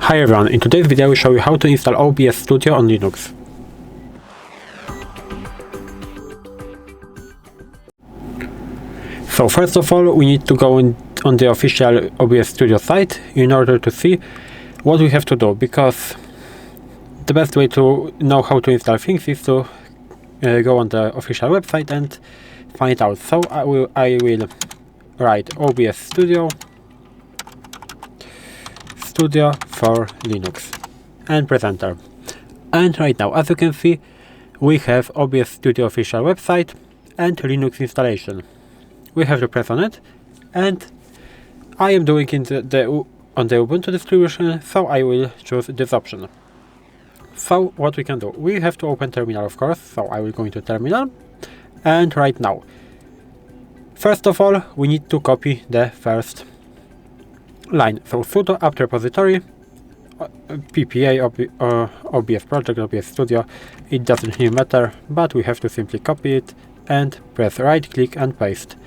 Hi everyone, in today's video I will show you how to install OBS Studio on Linux. So first of all we need to go on the official OBS Studio site in order to see what we have to do, because the best way to know how to install things is to go on the official website and find out. So I will write OBS Studio for Linux and press enter. And right now, as you can see, we have OBS Studio official website and Linux installation. We have to press on it, and I am doing it on the Ubuntu distribution, so I will choose this option. So what we can do, we have to open terminal, of course, so I will go into terminal. And right now, first of all, we need to copy the first line. So sudo apt repository PPA OBS project, OBS Studio, it doesn't really matter, but we have to simply copy it and press right click and paste.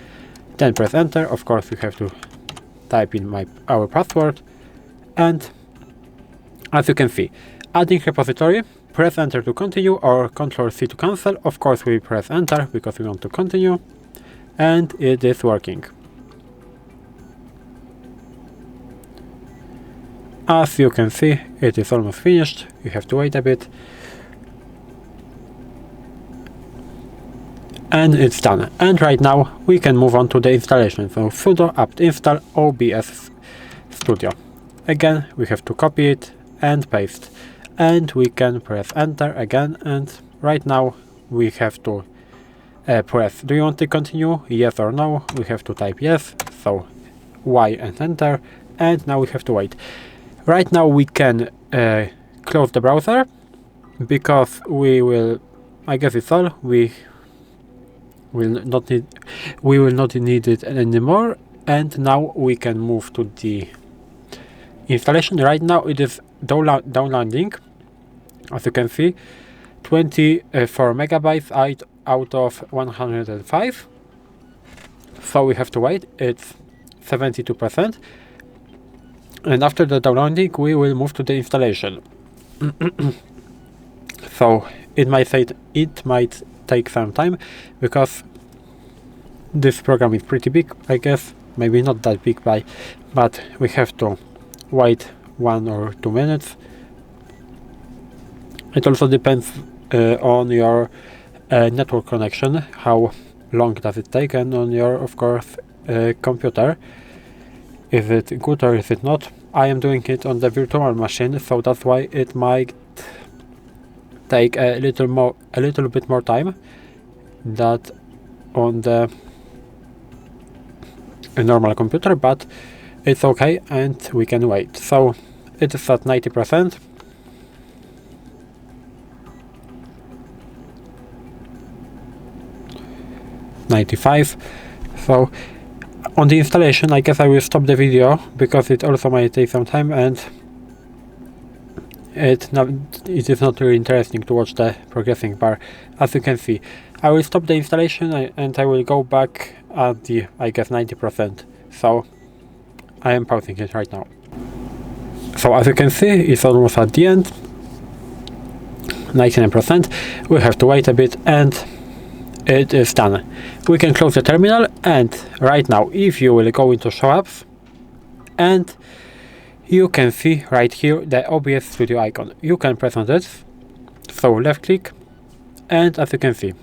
Then press enter. Of course we have to type in our password, and as you can see, adding repository, press enter to continue or Ctrl C to cancel. Of course we press enter because we want to continue, and it is working. As you can see, it is almost finished. You have to wait a bit. And it's done. And right now we can move on to the installation. So sudo apt install OBS Studio. Again, we have to copy it and paste. And we can press enter again. And right now we have to press, do you want to continue? Yes or no? We have to type yes. So Y and enter. And now we have to wait. Right now we can close the browser, because we will, I guess it's all, we will not need it anymore. And now we can move to the installation. Right now it is downloading, as you can see, 24 megabytes out of 105. So we have to wait. It's 72%. And after the downloading, we will move to the installation. So it might take some time, because this program is pretty big, I guess. Maybe not that big, but we have to wait 1 or 2 minutes. It also depends on your network connection, how long does it take, and on your, of course, computer. Is it good or is it not? I am doing it on the virtual machine, so that's why it might take a little bit more time than on the normal computer, but it's okay and we can wait. So it is at 90%. So on the installation, I guess I will stop the video, because it also might take some time, and it is not really interesting to watch the progressing bar. As you can see, I will stop the installation and I will go back at the, I guess, 90%. So I am pausing it right now. So as you can see, it's almost at the end, 99%. We have to wait a bit, and it is done. We can close the terminal, and right now if you will go into show apps, and you can see right here the OBS Studio icon. You can press on this, so left click, and as you can see,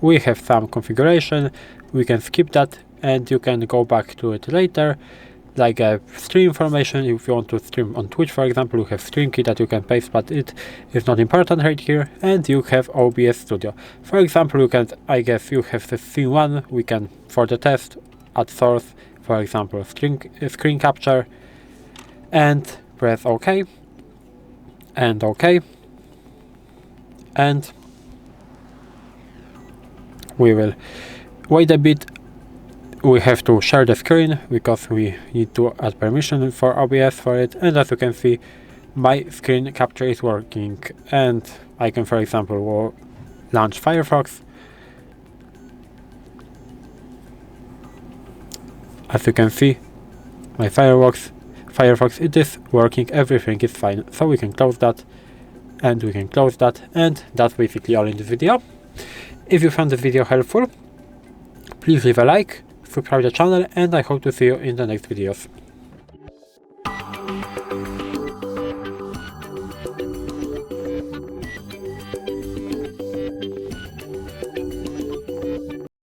we have some configuration. We can skip that and you can go back to it later, like stream information. If you want to stream on Twitch, for example, you have stream key that you can paste, but it is not important right here. And you have OBS Studio. For example, you can, I guess you have the scene 1, we can, for the test, add source, for example, screen capture, and press OK, and OK, and we will wait a bit. We have to share the screen because we need to add permission for OBS for it, and as you can see, my screen capture is working, and I can, for example, launch Firefox. As you can see, my Firefox Firefox, it is working, everything is fine. So we can close that, and we can close that, and that's basically all in this video. If you found the video helpful, please leave a like, subscribe to the channel, and I hope to see you in the next videos.